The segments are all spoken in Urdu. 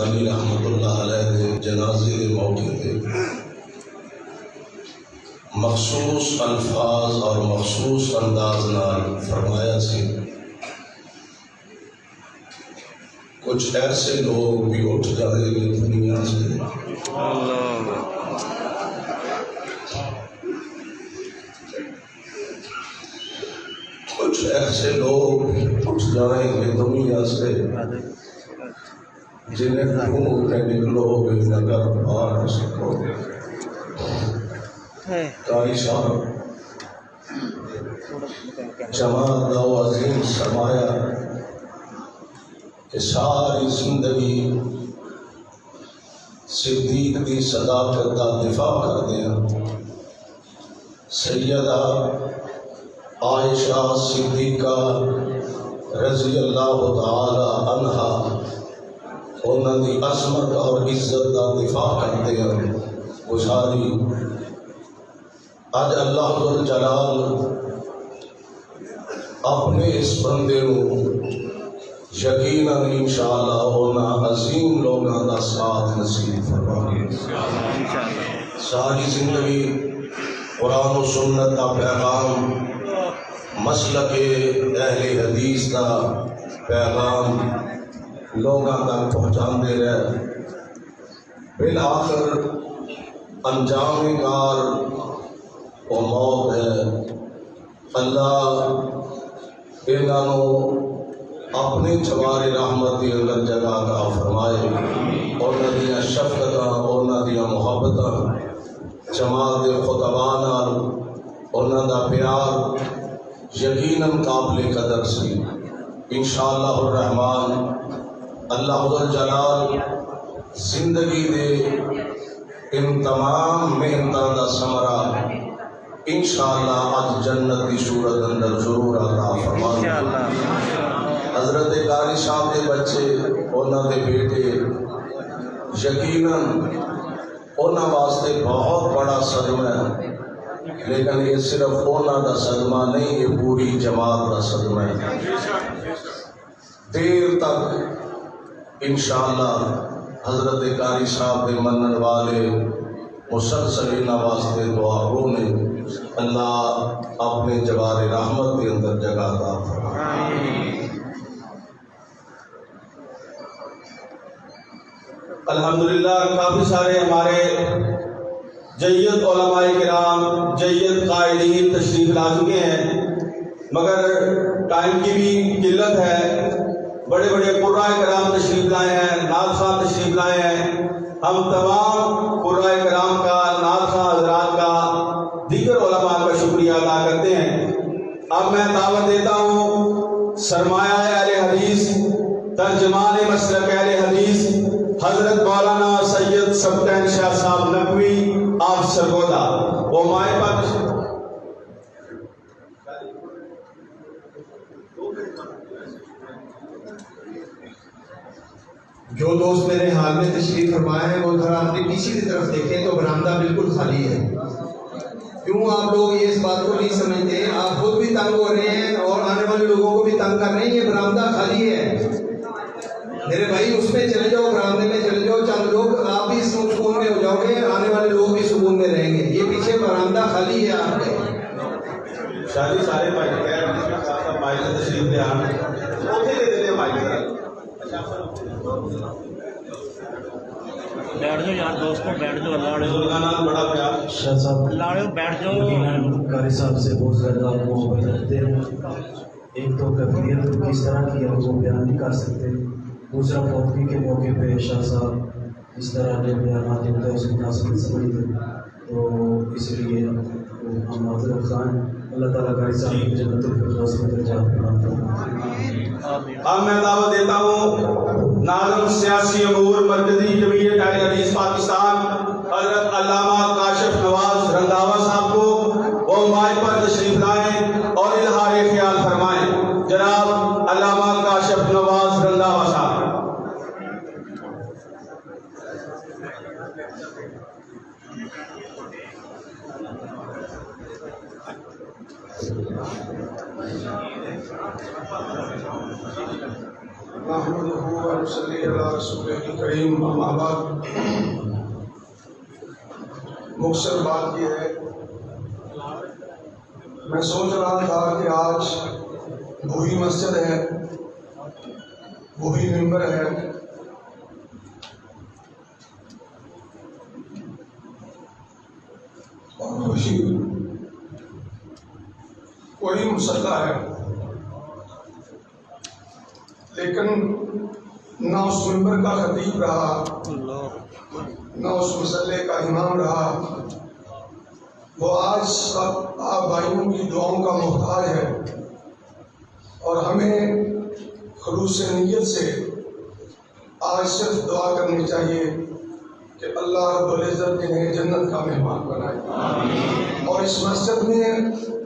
بستانی رحمت اللہ علیہ دے جنازے دے موقع تے مخصوص الفاظ اور مخصوص انداز نال فرمایا سی کچھ ایسے لوگ بھی اٹھ جائیں گے دنیا سے کچھ ایسے لوگ اٹھ جائیں گے دنیا سے جنہیں ڈھونڈنے نکلو گے نگر پا نہ سکو گے قاری صاحب جماعت و عظیم سرمایہ کہ ساری زندگی صدیق دی صداقت کا دفاع کر دیا سیدہ عائشہ صدیقہ رضی اللہ تعالی عنہا انہوں نے عظمت اور عزت کا دفاع کرتے ہیں گزاری آج اللہ جلال اپنے اس بندے کو یقیناً انشاءاللہ انہاں عظیم لوگاں دا ساتھ نصیب فرمائے ساری زندگی قرآن و سنت کا پیغام مسلک اہل حدیث کا پیغام لوگاں تک پہنچاندے رہے بالآخر انجام کار و موت ہے اللہ انہوں اپنے جوار رحمت دی اندر جگہ عطا فرمائے اور ندیاں شفقتاں اور ندیاں محبتاں جماعت دے خطباں نال اور ندا پیار یقیناً قابل قدر سی انشاءاللہ الرحمن اللہ جلال زندگی دے ان تمام محنتاں دا ثمرہ انشاءاللہ آج جنت دی صورت اندر ضرور عطا فرمائے حضرت قاری صاحب دے بچے انہاں دے بیٹے یقیناً انہاں واسطے بہت بڑا صدمہ ہے لیکن یہ صرف انہاں دا صدمہ نہیں یہ پوری جماعت دا صدمہ ہے دیر تک انشاءاللہ حضرت قاری صاحب دے منن والے مسلسل انہاں واسطے دعا ہونے اللہ اپنے جوار رحمت کے اندر جگہ عطا فرمائے الحمدللہ کافی سارے ہمارے جید علماء کرام جید قائدین تشریف لا چکے ہیں مگر ٹائم کی بھی قلت ہے بڑے بڑے قرآء کرام تشریف لائے ہیں نعت خواہ تشریف لائے ہیں ہم تمام قرآء کرام کا نعت خواہ حضرات کا دیگر علماء کا شکریہ ادا کرتے ہیں اب میں دعوت دیتا ہوں سرمایہ اہل حدیث ترجمان مسلک اہل حدیث حضرت مولانا سید سبتین شاہ صاحب نقوی آپ سرگودا وہ مائے پر جو دوست میرے حال میں تشریف فرمائے ہیں وہ ذرا اپنی پیچھے کی طرف دیکھیں تو برآمدہ بالکل خالی ہے کیوں آپ لوگ یہ اس بات کو نہیں سمجھتے آپ خود بھی تنگ ہو رہے ہیں اور آنے والے لوگوں کو بھی تنگ کر رہے ہیں یہ برآمدہ خالی ہے میرے بھائی اس میں چلے جاؤ برآمدے میں چلے جاؤ چند لوگ آپ بھی سکون میں ہو جاؤ گے آنے والے لوگ بھی سکون میں رہیں گے یہ پیچھے برآمدہ خالی ہے آپ کے شادی سارے بھائی بھائی تشریف لے آنا بیٹھ جاؤ یار دوستوں بیٹھ جاؤ اللہ بڑا پیار شاہ صاحب اللہ بیٹھ جاؤ قاری صاحب سے بہت زیادہ محبت رکھتے ہیں ایک تو کیفیت کس طرح کی ہے وہ بیان نہیں کر سکتے دوسرا فوتگی کے موقع پہ شاہ صاحب اس طرح کے بیانات ہوتے ہیں اس کو مناسب سمجھتے تو اس لیے ہم معذرت خواہ ہیں اللہ تعالیٰ قاری صاحب کی جنت الفردوس میں درجات عطا فرمائے اب میں دعوت دیتا ہوں ناظم سیاسی امور مرکزی جمعیت اہل حدیث پاکستان حضرت علامہ کاشف نواز رنداوا صاحب کو وہ مائک پر تشریف لائیں اور اظہار خیال فرمائیں جناب علامہ کاشف نواز رنداوا صاحب نحمده ونصلي على رسوله الكريم اما بعد. مختصر بات یہ ہے، میں سوچ رہا تھا کہ آج وہی مسجد ہے، وہی ممبر ہے، اور وہی مصلی ہے، لیکن نہ اس ممبر کا خطیب رہا، نہ اس مصلی کا امام رہا. وہ آج سب آپ بھائیوں کی دعاؤں کا محتاج ہے، اور ہمیں خلوص نیت سے آج صرف دعا کرنی چاہیے کہ اللہ رب العزت انہیں جنت کا مہمان بنائے. اور اس مسجد میں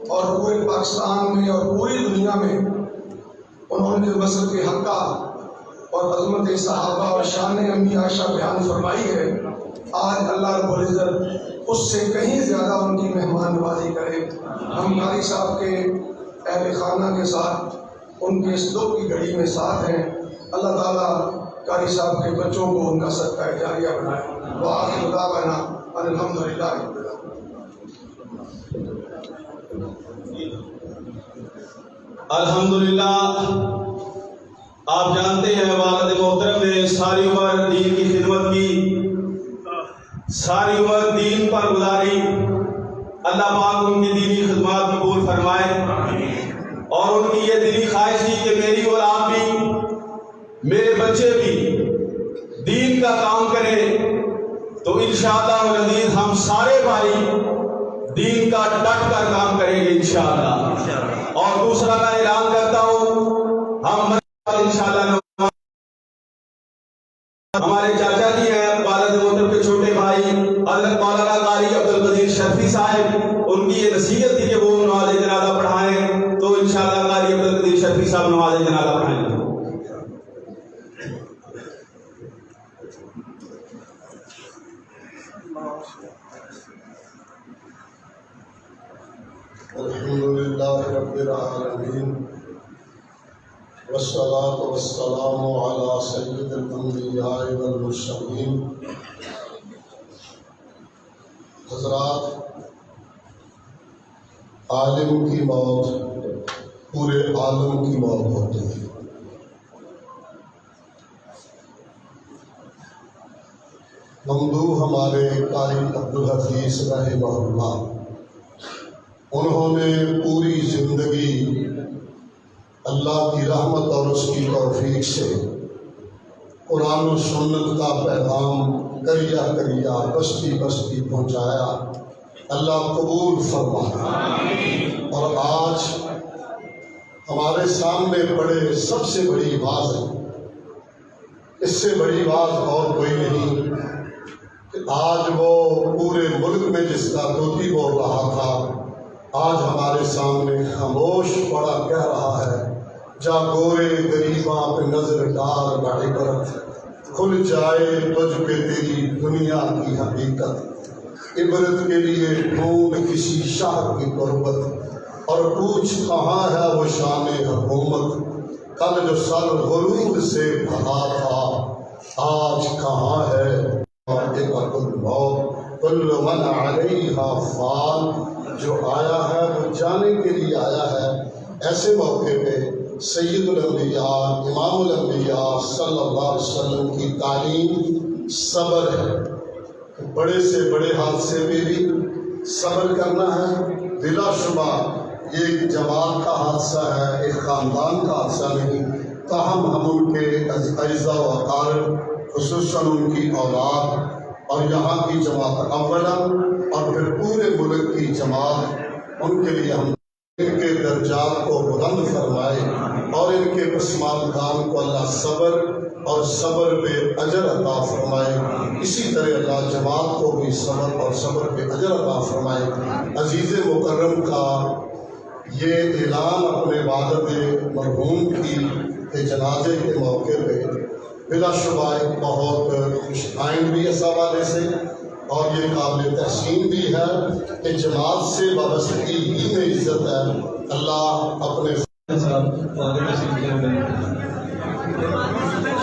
اور پورے پاکستان میں اور پوری دنیا میں انہوں نے وصل کے حقہ اور عظمت صحابہ اور شان امی عائشہ بیان فرمائی ہے. آج اللہ رب العزت اس سے کہیں زیادہ ان کی مہمان نوازی کرے. ہم قاری صاحب کے اہل خانہ کے ساتھ ان کے اس دکھ کی گھڑی میں ساتھ ہیں. اللہ تعالیٰ قاری صاحب کے بچوں کو ان کا صدقہ جاریہ بنائے. وآخر دعوانا الحمدللہ. الحمدللہ. آپ جانتے ہیں والد محترم نے ساری عمر دین کی خدمت کی، ساری عمر دین پر گزاری. اللہ پاک ان کی دینی خدمات قبول فرمائے، اور ان کی یہ دلی خواہش تھی کہ میری اولاد بھی، میرے بچے بھی دین کا کام کریں. تو انشاءاللہ العزیز ہم سارے بھائی دین کا ڈٹ کر کام کریں گے انشاءاللہ. اور دوسرا میں اعلان کرتا ہوں، ہم انشاءاللہ ہمارے چاچا جی ہیں والد محترم کے چھوٹے بھائی حضرت مولانا قاری عبدالقدیر شرفی صاحب، ان کی یہ نصیحت تھی کہ وہ نماز جنازہ پڑھائیں. تو انشاءاللہ قاری عبدالقدیر شرفی صاحب نماز جنازہ پڑھائیں گے. الحمدللہ رب العالمین، والصلاة والسلام علی سید الانبیاء والمرسلین. حضرات، عالم کی موت پورے عالم کی موت ہوتی ہے. ممدوح ہمارے قاری عبدالحفیظ رحمہ اللہ، انہوں نے پوری زندگی اللہ کی رحمت اور اس کی توفیق سے قرآن و سنت کا پیغام کریا کریا بستی بستی پہنچایا. اللہ قبول فرمائے. اور آج ہمارے سامنے پڑے سب سے بڑی باز ہے، اس سے بڑی باز اور کوئی نہیں کہ آج وہ پورے ملک میں جس کا طوطی بول رہا تھا، آج ہمارے سامنے خاموش پڑا کہہ رہا ہے، جا گورے غریباں پہ نظر ڈال بڑی برت، کھل جائے تجھ پہ تیری دنیا کی حقیقت. عبرت کے لیے ڈھونڈ کسی شاہ کی قربت، اور پوچھ کہاں ہے وہ شان حکومت. کل جو سر غرور سے بھرا تھا، آج کہاں ہے کل من علیہا فان. جو آیا ہے وہ جانے کے لیے آیا ہے. ایسے موقع پہ سید الانبیاء امام الانبیاء صلی اللہ علیہ وسلم کی تعلیم صبر ہے. بڑے سے بڑے حادثے میں بھی صبر کرنا ہے. بلا شبہ یہ ایک جماعت کا حادثہ ہے، ایک خاندان کا حادثہ نہیں. تاہم ہم ان کے اعزاء و اقارب، خصوصاً ان کی اولاد اور یہاں کی جماعت اولا اور پھر پورے ملک کی جماعت، ان کے لیے ہم ان کے درجات کو بلند فرمائے، اور ان کے پسماندگان کو اللہ صبر اور صبر پہ اجر عطا فرمائے. اسی طرح اللہ جماعت کو بھی صبر اور صبر پہ اجر عطا فرمائے. عزیز مکرم کا یہ اعلان اپنے والد مرحوم کی جنازے کے موقع پہ بلا شبہ ایک بہت خوش آئند بھی اس حوالے سے، اور یہ قابل تحسین بھی ہے کہ جماعت سے وابستگی ہی میں عزت ہے. اللہ اپنے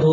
2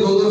2-2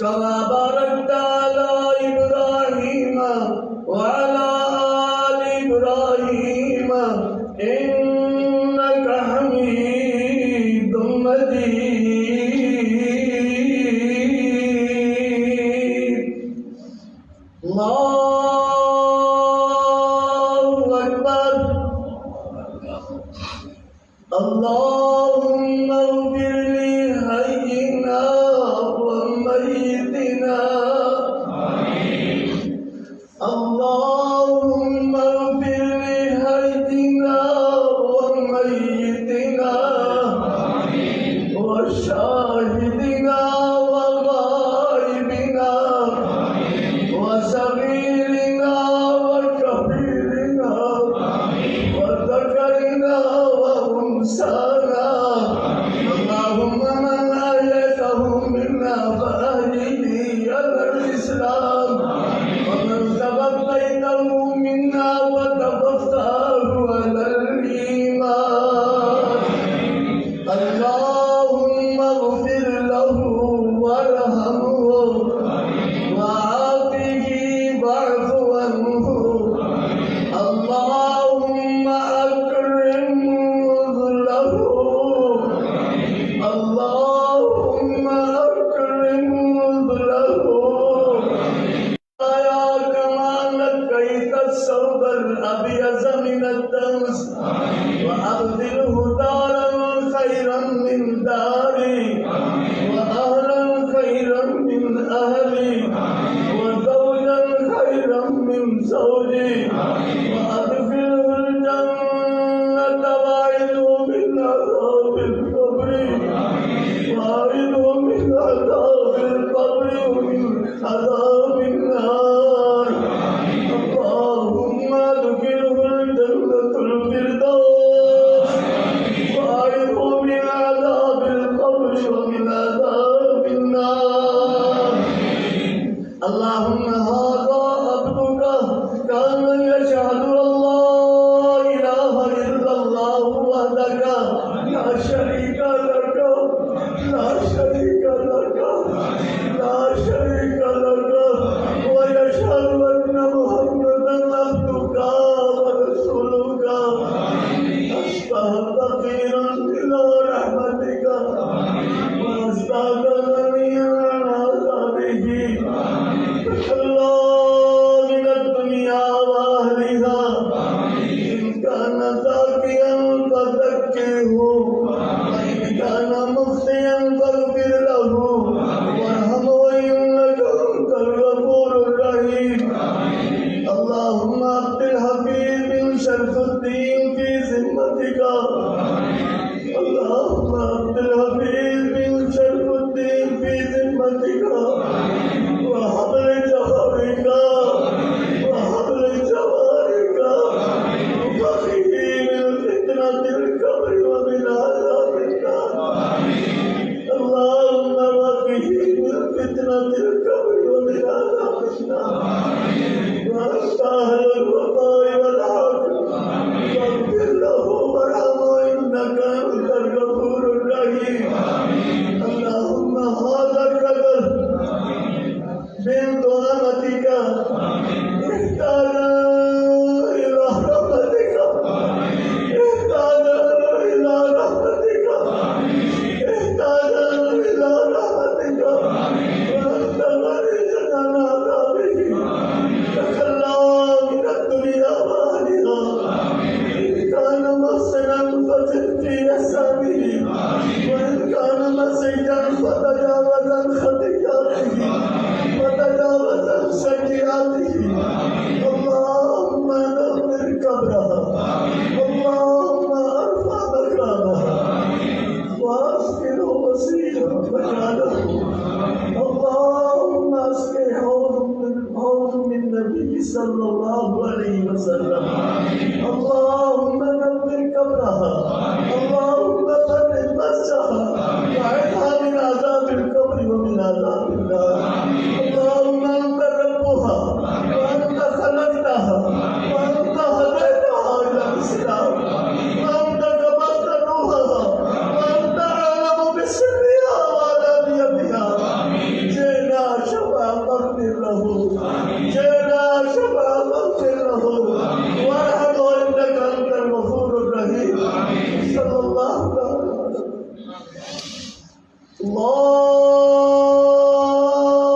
كما باركت على إبراهيم شاهدنا وغائبنا وصغيرنا وكبيرنا وذكرنا وأنثانا اللهم من أحييته منا فأحيه على الإسلام ومن توفيته منا وتوفاه على الإيمان اللهم اغفر له وارحمه وعافه واعف عنه اللهم أكرم نزله اللهم أكرم نزله يا كما نقيت الثوب الأبيض من الدنس وأبدله دارا خيرا من داري وأهلا خيرا من أهلي وزوجا خيرا من زوجي وأدخله الجنة وأعذه من عذاب القبر وأعذه من عذاب القبر ومن عذاب النار اللهم أدخله الجنة الفردوس وأعذه من عذاب القبر ومن عذاب النار اللهم هذا عبدك كان يشهد أن لا إله إلا الله وحدك لا شريك لك لا شريك لك لا شريك لك ويشهد أن محمدا عبدك ورسولك أشبه فقيرا إلى رحمتك واستغنني عن عذابه الله من الدنيا وأهلها إن كان زاكيا فزكه وإن كان مخطئا فاغفر له وارحمه إنك أنت الغفور الرحيم اللهم عبد الحبيب بن شرف الدين في ذمتك اللهم عبد الحبيب بن شرف الدين في ذمتك وحبل جوارك وحبل جوارك وقه من فتنة القبر ومن عذاب النار اللهم وقه من فتنة القبر ومن عذاب النار وأنت أهل الوفاء والعافية فاغفر له وارحمه إنك أنت الغفور الرحيم اللهم هذا القدر من دعامتك احتاج إلى رحمتك احتاج إلى رحمتك احتاج إلى رحمتك وأنت غني عن عذابه تخلى من الدنيا وأهلها إن كان محسنا فزد في إحسانه وإن كان مسيئا فتجاوز عن خطيئاته وتجاوز عن سيئاته اللهم نور قبرها اللهم ارفع مكانها واسكنه مسيرا مكانه اللهم اسقه حوض من النبي صلى الله عليه وسلم اللهم نور قبرها اللهم فرج مسجدها وعدها من عذاب القبر ومن عذاب النار اللهم انت ربها وانت خلقتها وانت هديتها الى الاسلام وانت قبضت روحها وانت اعلم بسرها وعلانيتها جئنا شفاعة فاغفر له جئنا شفاعة فاغفر له وارحمه انك انت الغفور الرحيم صلى الله عليه وسلم الله